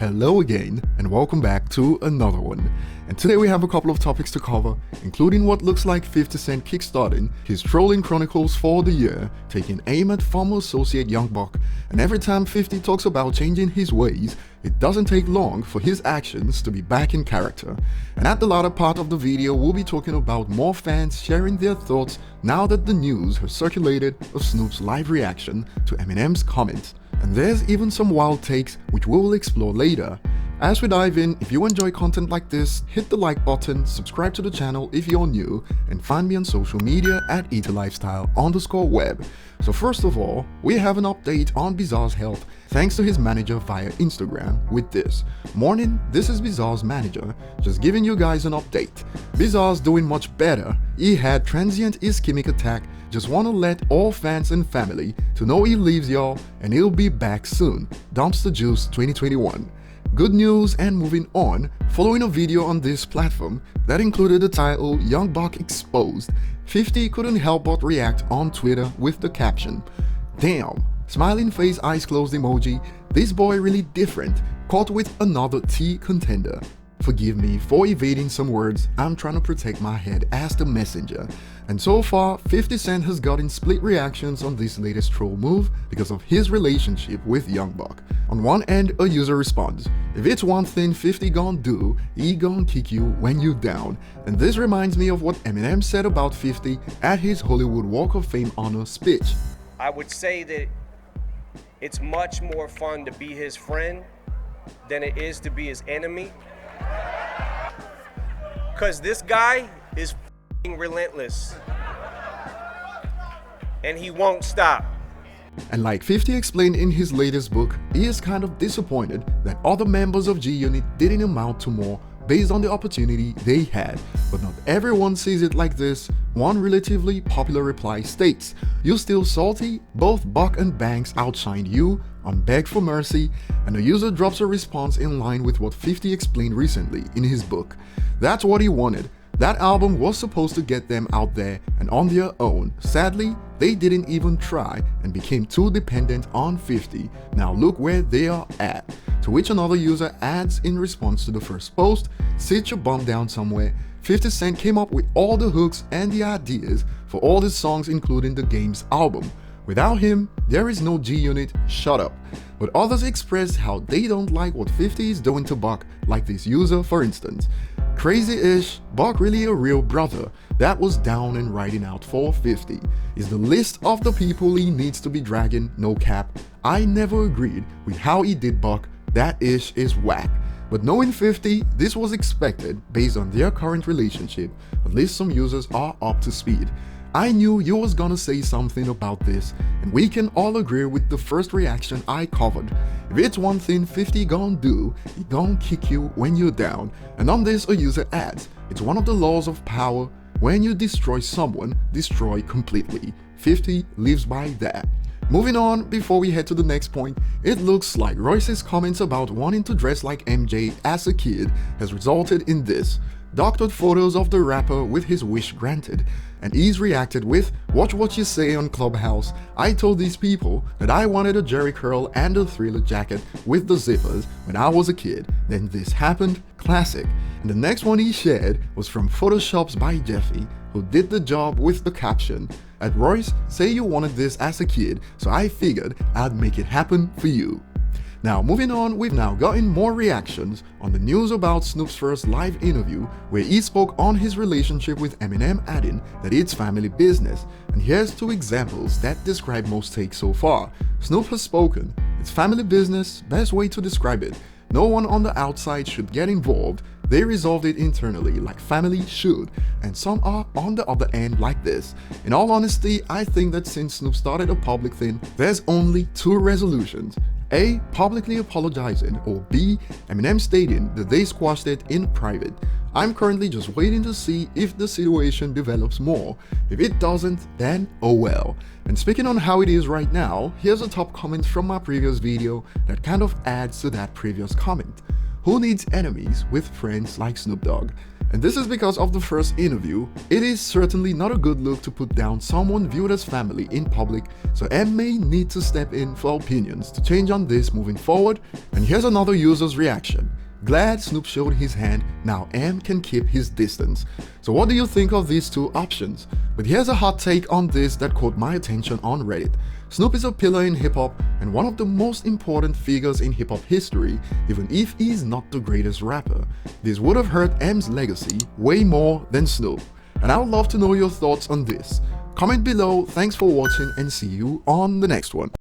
Hello again, and welcome back to another one. And today we have a couple of topics to cover, including what looks like 50 Cent kickstarting his trolling chronicles for the year, taking aim at former associate Young Buck, and every time 50 talks about changing his ways, it doesn't take long for his actions to be back in character. And at the latter part of the video, we'll be talking about more fans sharing their thoughts now that the news has circulated of Snoop's live reaction to Eminem's comments. And there's even some wild takes which we will explore later. As we dive in, if you enjoy content like this, hit the like button, subscribe to the channel if you're new, and find me on social media at ETLifestyle_web. So first of all, we have an update on Bizarre's health thanks to his manager via Instagram with this: "Morning, this is Bizarre's manager, just giving you guys an update. Bizarre's doing much better. He had transient ischemic attack. Just wanna let all fans and family to know he leaves y'all and he'll be back soon. Dumpster Juice 2021. Good news. And moving on, following a video on this platform that included the title Young Buck Exposed, 50 couldn't help but react on Twitter with the caption, "Damn, smiling face eyes closed emoji, this boy really different, caught with another T contender. Forgive me for evading some words, I'm trying to protect my head as the messenger." And so far, 50 Cent has gotten split reactions on this latest troll move because of his relationship with Young Buck. On one end, a user responds, "If it's one thing 50 gon' do, he gon' kick you when you down." And this reminds me of what Eminem said about 50 at his Hollywood Walk of Fame honor speech. "I would say that it's much more fun to be his friend than it is to be his enemy. Because this guy is relentless. And he won't stop." And like 50 explained in his latest book, he is kind of disappointed that other members of G Unit didn't amount to more based on the opportunity they had. But not everyone sees it like this. One relatively popular reply states, "You still salty? Both Buck and Banks outshined you on Beg for Mercy," and the user drops a response in line with what 50 explained recently in his book. That's what he wanted. That album was supposed to get them out there and on their own. Sadly, they didn't even try and became too dependent on 50. Now look where they are at. To which another user adds in response to the first post, "Sit your bum down somewhere. 50 Cent came up with all the hooks and the ideas for all his songs, including the Game's album. Without him, there is no G Unit, shut up." But others expressed how they don't like what 50 is doing to Buck, like this user for instance. "Crazy-ish, Buck really a real brother that was down and riding out for 50. Is the list of the people he needs to be dragging, no cap. I never agreed with how he did Buck, that ish is whack." But knowing 50, this was expected based on their current relationship. At least some users are up to speed. "I knew you was gonna say something about this, and we can all agree with the first reaction I covered. If it's one thing 50 gon' do, he gon' kick you when you're down." And on this, a user adds, "It's one of the laws of power. When you destroy someone, destroy completely. 50 lives by that." Moving on, before we head to the next point, it looks like Royce's comments about wanting to dress like MJ as a kid has resulted in this. Doctored photos of the rapper with his wish granted, and he's reacted with, "Watch what you say on Clubhouse. I told these people that I wanted a Jerry curl and a Thriller jacket with the zippers when I was a kid. Then this happened. Classic." And the next one he shared was from Photoshops by Jeffy, who did the job with the caption, "At Royce, say you wanted this as a kid, so I figured I'd make it happen for you." Now moving on, we've now gotten more reactions on the news about Snoop's first live interview where he spoke on his relationship with Eminem, adding that it's family business. And here's two examples that describe most takes so far. Snoop has spoken, "It's family business, best way to describe it. No one on the outside should get involved. They resolved it internally like family should, and some are on the other end like this." In all honesty, I think that since Snoop started a public thing, there's only two resolutions. A, publicly apologizing, or B, Eminem stating that they squashed it in private. I'm currently just waiting to see if the situation develops more. If it doesn't, then oh well. And speaking on how it is right now, here's a top comment from my previous video that kind of adds to that previous comment. "Who needs enemies with friends like Snoop Dogg?" And this is because of the first interview. It is certainly not a good look to put down someone viewed as family in public, so M may need to step in for opinions to change on this moving forward. And here's another user's reaction. Glad Snoop showed his hand, now M can keep his distance. So what do you think of these two options? But here's a hot take on this that caught my attention on Reddit. Snoop is a pillar in hip-hop and one of the most important figures in hip-hop history, even if he's not the greatest rapper. This would have hurt M's legacy way more than Snoop. And I would love to know your thoughts on this. Comment below, thanks for watching, and see you on the next one.